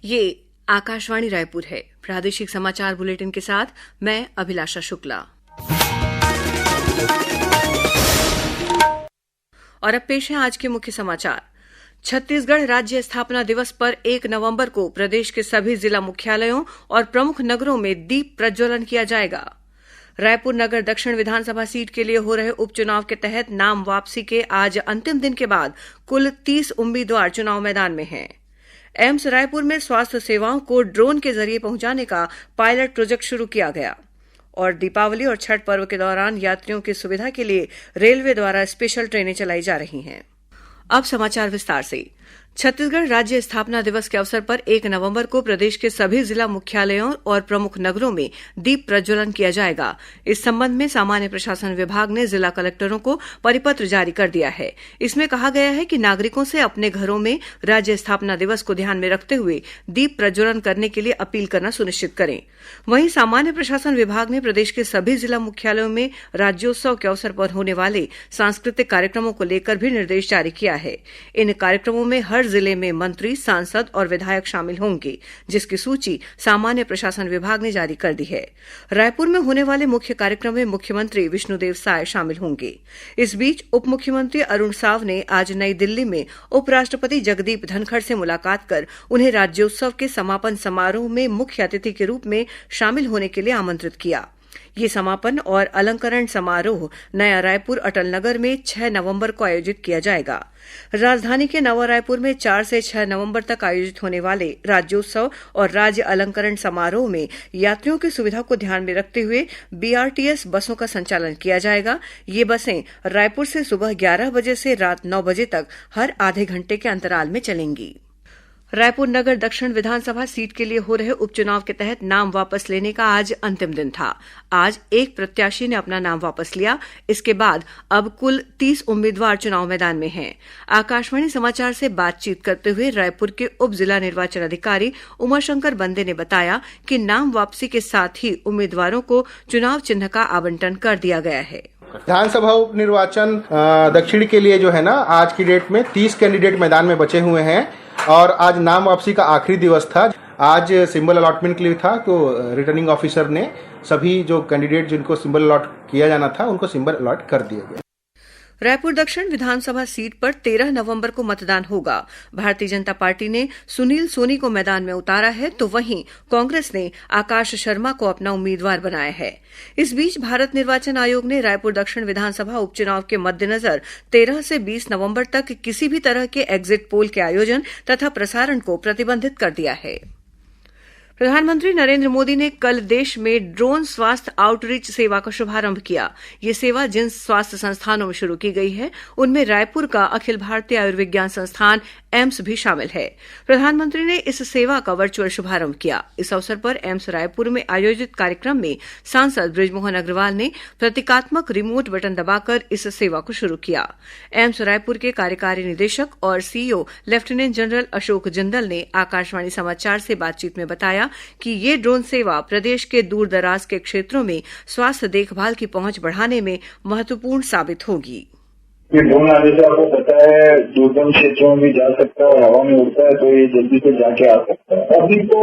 ये आकाशवाणी रायपुर है। प्रादेशिक समाचार बुलेटिन के साथ मैं अभिलाषा शुक्ला। और अब पेश है आज के मुख्य समाचार। छत्तीसगढ़ राज्य स्थापना दिवस पर 1 नवंबर को प्रदेश के सभी जिला मुख्यालयों और प्रमुख नगरों में दीप प्रज्वलन किया जाएगा। रायपुर नगर दक्षिण विधानसभा सीट के लिए हो रहे उपचुनाव के तहत नाम वापसी के आज अंतिम दिन के बाद कुल 30 उम्मीदवार चुनाव मैदान में हैं। एम्स रायपुर में स्वास्थ्य सेवाओं को ड्रोन के जरिए पहुंचाने का पायलट प्रोजेक्ट शुरू किया गया। और दीपावली और छठ पर्व के दौरान यात्रियों की सुविधा के लिए रेलवे द्वारा स्पेशल ट्रेनें चलाई जा रही हैं। अब समाचार विस्तार से। छत्तीसगढ़ राज्य स्थापना दिवस के अवसर पर 1 नवंबर को प्रदेश के सभी जिला मुख्यालयों और प्रमुख नगरों में दीप प्रज्वलन किया जाएगा। इस संबंध में सामान्य प्रशासन विभाग ने जिला कलेक्टरों को परिपत्र जारी कर दिया है। इसमें कहा गया है कि नागरिकों से अपने घरों में राज्य स्थापना दिवस को ध्यान में रखते हुए दीप प्रज्वलन करने के लिए अपील करना सुनिश्चित करें। वहीं सामान्य प्रशासन विभाग ने प्रदेश के सभी जिला मुख्यालयों में राज्योत्सव के अवसर पर होने वाले सांस्कृतिक कार्यक्रमों को लेकर भी निर्देश जारी किया है। इन कार्यक्रमों में हर जिले में मंत्री, सांसद और विधायक शामिल होंगे, जिसकी सूची सामान्य प्रशासन विभाग ने जारी कर दी है। रायपुर में होने वाले मुख्य कार्यक्रम में मुख्यमंत्री विष्णुदेव साय शामिल होंगे। इस बीच उप मुख्यमंत्री अरुण साव ने आज नई दिल्ली में उपराष्ट्रपति जगदीप धनखड़ से मुलाकात कर उन्हें राज्योत्सव के समापन समारोह में मुख्य अतिथि के रूप में शामिल होने के लिए आमंत्रित किया। ये समापन और अलंकरण समारोह नया रायपुर अटल नगर में 6 नवंबर को आयोजित किया जाएगा। राजधानी के नवा रायपुर में 4 से 6 नवंबर तक आयोजित होने वाले राज्योत्सव और राज्य अलंकरण समारोह में यात्रियों की सुविधा को ध्यान में रखते हुए बीआरटीएस बसों का संचालन किया जाएगा। ये बसें रायपुर से सुबह 11 बजे से रात 9 बजे तक हर आधे घंटे के अंतराल में चलेंगी। रायपुर नगर दक्षिण विधानसभा सीट के लिए हो रहे उपचुनाव के तहत नाम वापस लेने का आज अंतिम दिन था। आज एक प्रत्याशी ने अपना नाम वापस लिया। इसके बाद अब कुल 30 उम्मीदवार चुनाव मैदान में हैं। आकाशवाणी समाचार से बातचीत करते हुए रायपुर के उप जिला निर्वाचन अधिकारी उमाशंकर बंदे ने बताया कि नाम वापसी के साथ ही उम्मीदवारों को चुनाव चिन्ह का आवंटन कर दिया गया है। विधानसभा उप निर्वाचन दक्षिण के लिए जो है ना, आज की डेट में 30 कैंडिडेट मैदान में बचे हुए हैं और आज नाम वापसी का आखिरी दिवस था। आज सिंबल अलॉटमेंट के लिए था, तो रिटर्निंग ऑफिसर ने सभी जो कैंडिडेट जिनको सिंबल अलॉट किया जाना था उनको सिंबल अलॉट कर दिए गए। रायपुर दक्षिण विधानसभा सीट पर 13 नवंबर को मतदान होगा। भारतीय जनता पार्टी ने सुनील सोनी को मैदान में उतारा है, तो वहीं कांग्रेस ने आकाश शर्मा को अपना उम्मीदवार बनाया है। इस बीच भारत निर्वाचन आयोग ने रायपुर दक्षिण विधानसभा उपचुनाव के मद्देनजर 13 से 20 नवंबर तक किसी भी तरह के एग्जिट पोल के आयोजन तथा प्रसारण को प्रतिबंधित कर दिया है। प्रधानमंत्री नरेंद्र मोदी ने कल देश में ड्रोन स्वास्थ्य आउटरीच सेवा का शुभारंभ किया। ये सेवा जिन स्वास्थ्य संस्थानों में शुरू की गई है उनमें रायपुर का अखिल भारतीय आयुर्विज्ञान संस्थान एम्स भी शामिल है। प्रधानमंत्री ने इस सेवा का वर्चुअल शुभारंभ किया। इस अवसर पर एम्स रायपुर में आयोजित कार्यक्रम में सांसद बृजमोहन अग्रवाल ने प्रतीकात्मक रिमोट बटन दबाकर इस सेवा को शुरू किया। एम्स रायपुर के कार्यकारी निदेशक और CEO lieutenant general Ashok Jindal ने आकाशवाणी समाचार से बातचीत में बताया कि ये ड्रोन सेवा प्रदेश के दूर दराज के क्षेत्रों में स्वास्थ्य देखभाल की पहुंच बढ़ाने में महत्वपूर्ण साबित होगी। ये ड्रोन आने से आपको पता है दुर्गम क्षेत्रों में भी जा सकता है और हवा में उड़ता है, तो ये जल्दी से जाके आ सकता है। अभी तो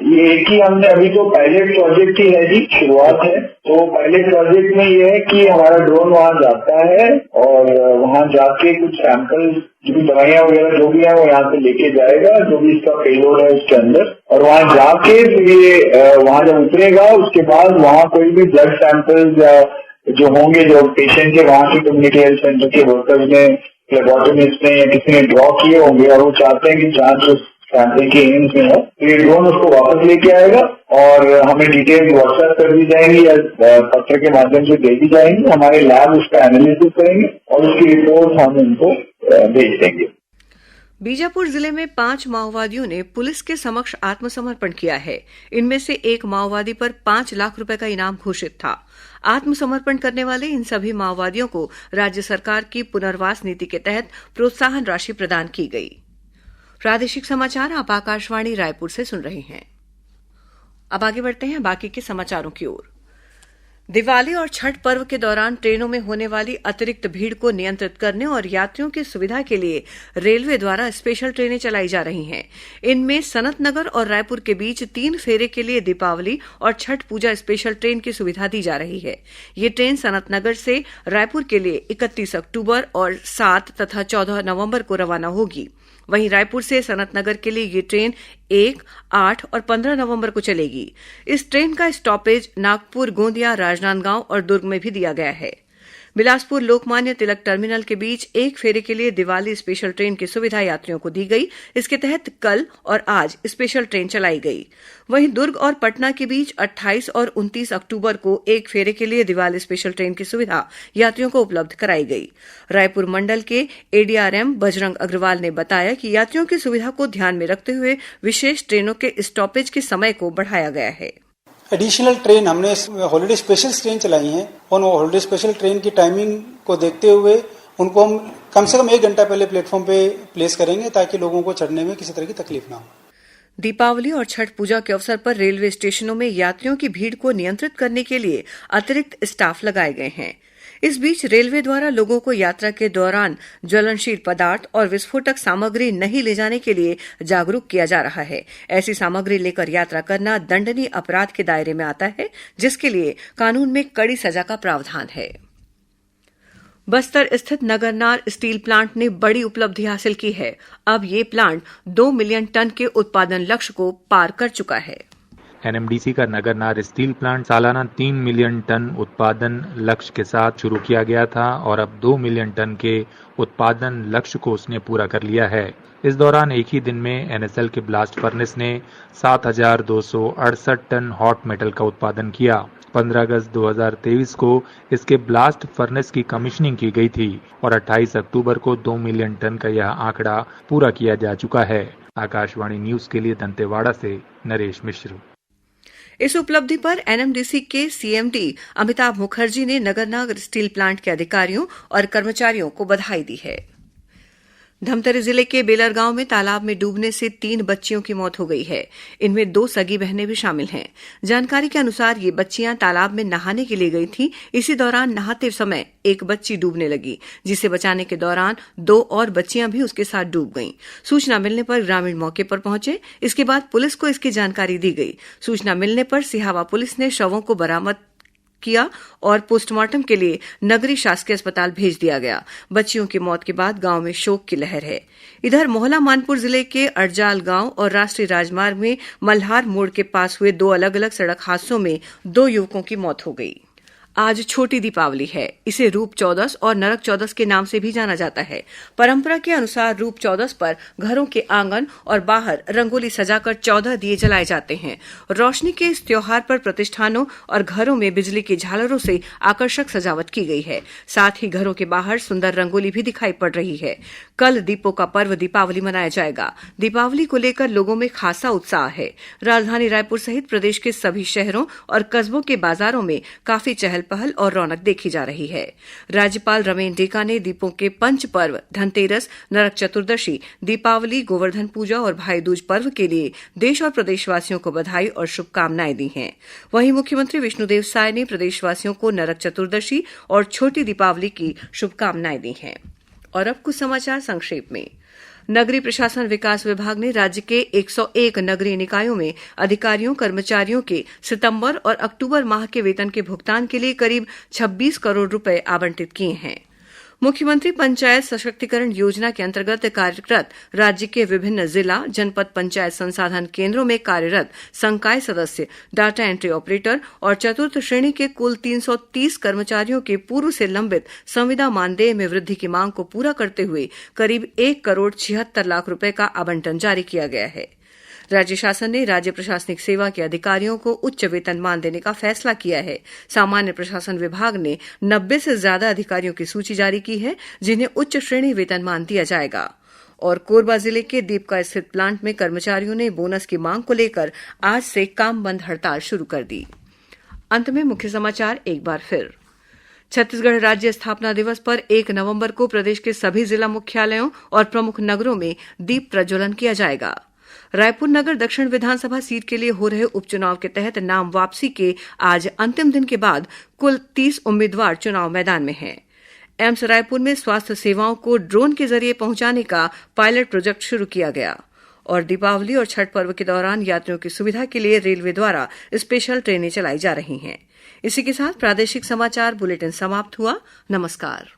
ये एक ही हमने अभी तो पायलट प्रोजेक्ट ही है जी, शुरुआत है। तो पायलट प्रोजेक्ट में ये है कि हमारा ड्रोन वहां जाता है और वहां जाके कुछ सैंपल जो भी दवाइयां वगैरह जो भी है वो यहाँ से लेके जाएगा, जो भी इसका पेलोड है उसके अंदर, और वहां जाके फिर ये वहां जब उतरेगा उसके बाद वहां कोई भी ब्लड सैंपल्स या जो होंगे जो पेशेंट के वहां के कम्युनिटी हेल्थ सेंटर के वर्कर्स ने, लेबोरेटरिस्ट ने या किसी ने ड्रॉ किए होंगे और वो चाहते हैं कि जांच उस सैंपल के एम्स में हो, तो ये ड्रोन उसको वापस लेके आएगा और हमें डिटेल व्हाट्सएप कर दी जाएंगी या पत्र के माध्यम से दे दी जाएंगी। हमारे लैब उसका एनालिसिस करेंगे और उसकी रिपोर्ट हम उनको भेज देंगे। बीजापुर जिले में 5 माओवादियों ने पुलिस के समक्ष आत्मसमर्पण किया है। इनमें से एक माओवादी पर 5 लाख रुपए का इनाम घोषित था। आत्मसमर्पण करने वाले इन सभी माओवादियों को राज्य सरकार की पुनर्वास नीति के तहत प्रोत्साहन राशि प्रदान की गई। प्रादेशिक समाचार आप आकाशवाणी रायपुर से सुन रहे हैं। अब आगे बढ़ते हैं बाकी के समाचारों की ओर। दिवाली और छठ पर्व के दौरान ट्रेनों में होने वाली अतिरिक्त भीड़ को नियंत्रित करने और यात्रियों की सुविधा के लिए रेलवे द्वारा स्पेशल ट्रेनें चलाई जा रही हैं। इनमें सनत नगर और रायपुर के बीच 3 फेरे के लिए दीपावली और छठ पूजा स्पेशल ट्रेन की सुविधा दी जा रही है। ये ट्रेन सनत नगर से रायपुर के लिए 31 अक्टूबर और 7 तथा 14 नवंबर को रवाना होगी। वहीं रायपुर से सनत नगर के लिए ये ट्रेन 1, 8 और 15 नवंबर को चलेगी। इस ट्रेन का स्टॉपेज नागपुर, गोंदिया, राजनांदगांव और दुर्ग में भी दिया गया है। बिलासपुर लोकमान्य तिलक टर्मिनल के बीच 1 फेरे के लिए दिवाली स्पेशल ट्रेन की सुविधा यात्रियों को दी गई। इसके तहत कल और आज स्पेशल ट्रेन चलाई गई। वहीं दुर्ग और पटना के बीच 28 और 29 अक्टूबर को 1 फेरे के लिए दिवाली स्पेशल ट्रेन की सुविधा यात्रियों को उपलब्ध कराई गई। रायपुर मंडल के एडीआरएम बजरंग अग्रवाल ने बताया कि यात्रियों की सुविधा को ध्यान में रखते हुए विशेष ट्रेनों के स्टॉपेज के समय को बढ़ाया गया है। एडिशनल ट्रेन हमने हॉलिडे स्पेशल ट्रेन चलाई हैं। उन हॉलिडे स्पेशल ट्रेन की टाइमिंग को देखते हुए उनको हम कम से कम 1 घंटा पहले प्लेटफॉर्म पे प्लेस करेंगे ताकि लोगों को चढ़ने में किसी तरह की तकलीफ ना हो। दीपावली और छठ पूजा के अवसर पर रेलवे स्टेशनों में यात्रियों की भीड़ को नियंत्रित करने के लिए अतिरिक्त स्टाफ लगाए गए हैं। इस बीच रेलवे द्वारा लोगों को यात्रा के दौरान ज्वलनशील पदार्थ और विस्फोटक सामग्री नहीं ले जाने के लिए जागरूक किया जा रहा है। ऐसी सामग्री लेकर यात्रा करना दंडनीय अपराध के दायरे में आता है, जिसके लिए कानून में कड़ी सजा का प्रावधान है। बस्तर स्थित नगरनार स्टील प्लांट ने बड़ी उपलब्धि हासिल की है। अब ये प्लांट 2 मिलियन टन के उत्पादन लक्ष्य को पार कर चुका है। एनएमडीसी का नगरनार स्टील प्लांट सालाना 3 मिलियन टन उत्पादन लक्ष्य के साथ शुरू किया गया था और अब 2 मिलियन टन के उत्पादन लक्ष्य को उसने पूरा कर लिया है। इस दौरान एक ही दिन में एनएसएल के ब्लास्ट फर्नेस ने 7,268 टन हॉट मेटल का उत्पादन किया। 15 अगस्त 2023 को इसके ब्लास्ट फर्नेस की कमीशनिंग की गई थी और 28 अक्टूबर को 2 मिलियन टन का यह आंकड़ा पूरा किया जा चुका है। आकाशवाणी न्यूज के लिए दंतेवाड़ा से नरेश मिश्र। इस उपलब्धि पर एनएमडीसी के सीएमडी अमिताभ मुखर्जी ने नगरनार स्टील प्लांट के अधिकारियों और कर्मचारियों को बधाई दी है। धमतरी जिले के बेलर गांव में तालाब में डूबने से 3 बच्चियों की मौत हो गई है। इनमें 2 सगी बहनें भी शामिल हैं। जानकारी के अनुसार ये बच्चियां तालाब में नहाने के लिए गई थीं। इसी दौरान नहाते समय एक बच्ची डूबने लगी, जिसे बचाने के दौरान 2 और बच्चियां भी उसके साथ डूब गईं। सूचना मिलने पर ग्रामीण मौके पर पहुंचे। इसके बाद पुलिस को इसकी जानकारी दी गई। सूचना मिलने पर सिहावा पुलिस ने शवों को बरामद किया और पोस्टमार्टम के लिए नगरी शासकीय अस्पताल भेज दिया गया। बच्चियों की मौत के बाद गांव में शोक की लहर है। इधर मोहला मानपुर जिले के अड़जाल गांव और राष्ट्रीय राजमार्ग में मल्हार मोड़ के पास हुए 2 अलग अलग सड़क हादसों में 2 युवकों की मौत हो गई। आज छोटी दीपावली है। इसे रूप चौदस और नरक चौदस के नाम से भी जाना जाता है। परंपरा के अनुसार रूप चौदस पर घरों के आंगन और बाहर रंगोली सजाकर 14 दिए जलाए जाते हैं। रोशनी के इस त्योहार पर प्रतिष्ठानों और घरों में बिजली की झालरों से आकर्षक सजावट की गई है। साथ ही घरों के बाहर सुंदर रंगोली भी दिखाई पड़ रही है। कल दीपों का पर्व दीपावली मनाया जाएगा। दीपावली को लेकर लोगों में खासा उत्साह है। राजधानी रायपुर सहित प्रदेश के सभी शहरों और कस्बों के बाजारों में काफी चहल पहल और रौनक देखी जा रही है। राज्यपाल रमेन डेका ने दीपों के पंच पर्व धनतेरस, नरक चतुर्दशी, दीपावली, गोवर्धन पूजा और भाई दूज पर्व के लिए देश और प्रदेशवासियों को बधाई और शुभकामनाएं दी हैं। वहीं मुख्यमंत्री विष्णुदेव साय ने प्रदेशवासियों को नरक चतुर्दशी और छोटी दीपावली की शुभकामनाएं दी हैं। और अब कुछ समाचार संक्षेप में। नगरीय प्रशासन विकास विभाग ने राज्य के 101 नगरीय निकायों में अधिकारियों कर्मचारियों के सितंबर और अक्टूबर माह के वेतन के भुगतान के लिए करीब 26 करोड़ रुपए आवंटित किए हैं। मुख्यमंत्री पंचायत सशक्तिकरण योजना के अंतर्गत कार्यरत राज्य के विभिन्न जिला जनपद पंचायत संसाधन केंद्रों में कार्यरत संकाय सदस्य, डाटा एंट्री ऑपरेटर और चतुर्थ श्रेणी के कुल 330 कर्मचारियों के पूर्व से लंबित संविदा मानदेय में वृद्धि की मांग को पूरा करते हुए करीब 1 करोड़ 76 लाख रुपए का आवंटन जारी किया गया है। राज्य शासन ने राज्य प्रशासनिक सेवा के अधिकारियों को उच्च वेतनमान देने का फैसला किया है। सामान्य प्रशासन विभाग ने 90 से ज्यादा अधिकारियों की सूची जारी की है, जिन्हें उच्च श्रेणी वेतनमान दिया जाएगा। और कोरबा जिले के दीपका स्थित प्लांट में कर्मचारियों ने बोनस की मांग को लेकर आज से काम बंद हड़ताल शुरू कर दी। अंत में मुख्य समाचार एक बार फिर। छत्तीसगढ़ राज्य स्थापना दिवस पर 1 नवंबर को प्रदेश के सभी जिला मुख्यालयों और प्रमुख नगरों में दीप प्रज्वलन किया जाएगा। रायपुर नगर दक्षिण विधानसभा सीट के लिए हो रहे उपचुनाव के तहत नाम वापसी के आज अंतिम दिन के बाद कुल 30 उम्मीदवार चुनाव मैदान में हैं। एम्स रायपुर में स्वास्थ्य सेवाओं को ड्रोन के जरिए पहुंचाने का पायलट प्रोजेक्ट शुरू किया गया और दीपावली और छठ पर्व के दौरान यात्रियों की सुविधा के लिए रेलवे द्वारा स्पेशल ट्रेनें चलाई जा रही हैं। इसी के साथ प्रादेशिक समाचार बुलेटिन समाप्त हुआ। नमस्कार।